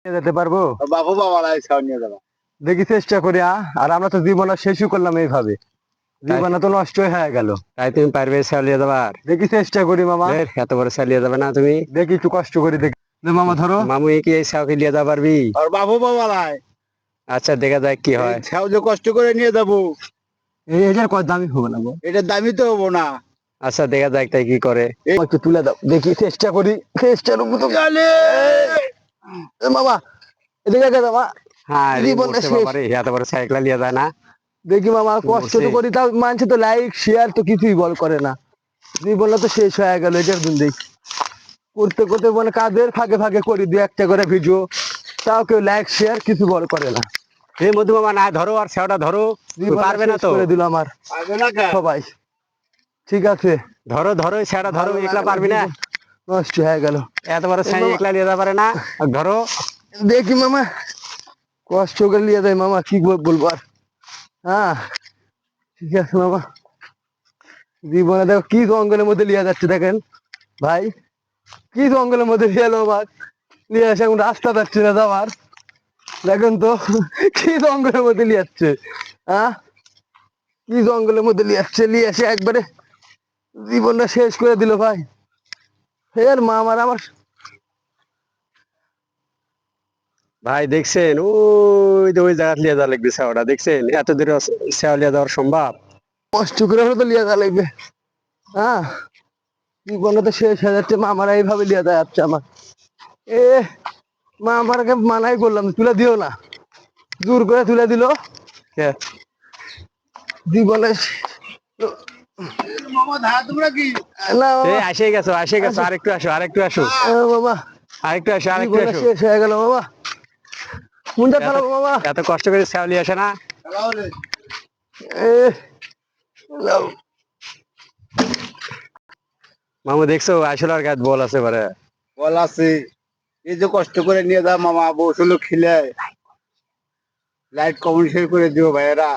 নিয়ে যেতে পারবো? বাবু বাবা লাই ছাও নিয়ে যাবা। দেখি চেষ্টা করি। আর আমরা তো জীবন আর শেষই করলাম এইভাবে, তাই জীবনে তো নষ্টই হয়ে গেল। তাই তুমি পারবে চালিয়ে যাবার? দেখি চেষ্টা করি মামা, এত বড় চালিয়ে যাবে না তুমি? দেখি একটু কষ্ট করি দেখি। দে মামা ধরো। মামু কি এই ছাউকে নিয়ে যাবার পারবি? আর বাবু বাবা লাই আচ্ছা দেখা যাক কি এই হয়। ছাও যে কষ্ট করে নিয়ে যাবো, এই এটার কত দামি হবে না গো? এটা দামি তো হবো না। আচ্ছা দেখা যাক তাই কি করে। একটু তুলে দাও দেখি, চেষ্টা করি। চেষ্টার উপর তো মামা, এদিকে আগে মামা। হ্যাঁ জীবনটা মরছে শেষ। বাবারে, এত বড় সাইকেল নিয়ে যায় না? দেখি মামা, কষ্ট তো মরছে। করি, তাও মানছে তো লাইক শেয়ার তো কিছুই বল করে না। জীবনটা তো শেষ হয়ে গেল এটার দিন দেখি। করতে করতে মানে কাজের ফাঁকে ফাঁকে করি দু একটা করে ভিডিও, তাও কেউ লাইক শেয়ার কিছু বল করে না। এই মধু মামা না ধরো, আর ছাওটা ধরো। জীবনটা পারবে না শেষ তো? করে দিল আমার পারবে না কে? সবাই। ঠিক আছে, ধরো ধরো ছাওটা ধরো, ভালো একলা লাগলো, পারবি না? জীবন নষ্ট হয়ে গেল। এত বড় এই ছাই মামা, একলা নিয়ে যেতে পারে না? আর ধরো। দেখি মামা, কষ্ট করে নিয়ে যায় মামা, কি বলবো আর। হ্যাঁ ঠিক আছে মামা। জীবনে দেখো কি জঙ্গলের মধ্যে লিয়ে যাচ্ছে দেখেন ভাই, কি জঙ্গলের মধ্যে লিয়ে এলো আমার, নিয়ে এসে এখন রাস্তা পাচ্ছি না যাওয়ার। দেখেন তো কি জঙ্গলের মধ্যে নিয়ে যাচ্ছে। হ্যাঁ, কি জঙ্গলের মধ্যে নিয়ে যাচ্ছে, নিয়ে এসে একবারে জীবনটা শেষ করে দিল ভাই। ফের মা আমার আমার ভাই দেখছেন ওই যে ওই জায়গা নিয়ে যাওয়া লাগবে ছাওটা, দেখছেন এত দূরে ছাও নিয়ে যাওয়ার সম্ভব? কষ্ট করে হলে তো লিয়ে যা লাগবে। হ্যাঁ, জীবনটা তো শেষ হয়ে যাচ্ছে, মা আমার এইভাবে লিয়ে যাচ্ছে আমার। এ মা আমাকে মানাই করলাম তুলে দিও না, জোর করে তুলে দিল কে? জীবনে। মামা ধা তোমরা কি? না এই বাবা, আসে গেছো, আরেকটু আসো, আরেকটু আসো, বাবা আরেকটু আসো, আরেকটু জীবনটা আসো। শেষ হয়ে গেল বাবা। মুন্ডা এত চালাবো বাবা। এত কষ্ট করে ছাও নিয়ে আসে না? খেলা হলে এ লাও। মামু দেখছো আসলে আর গাছ বল আছে বারে। বল আছে। এই যে কষ্ট করে নিয়ে যা মামা, বসলো খিলে লাইট কমিশন করে দিও ভাইয়েরা।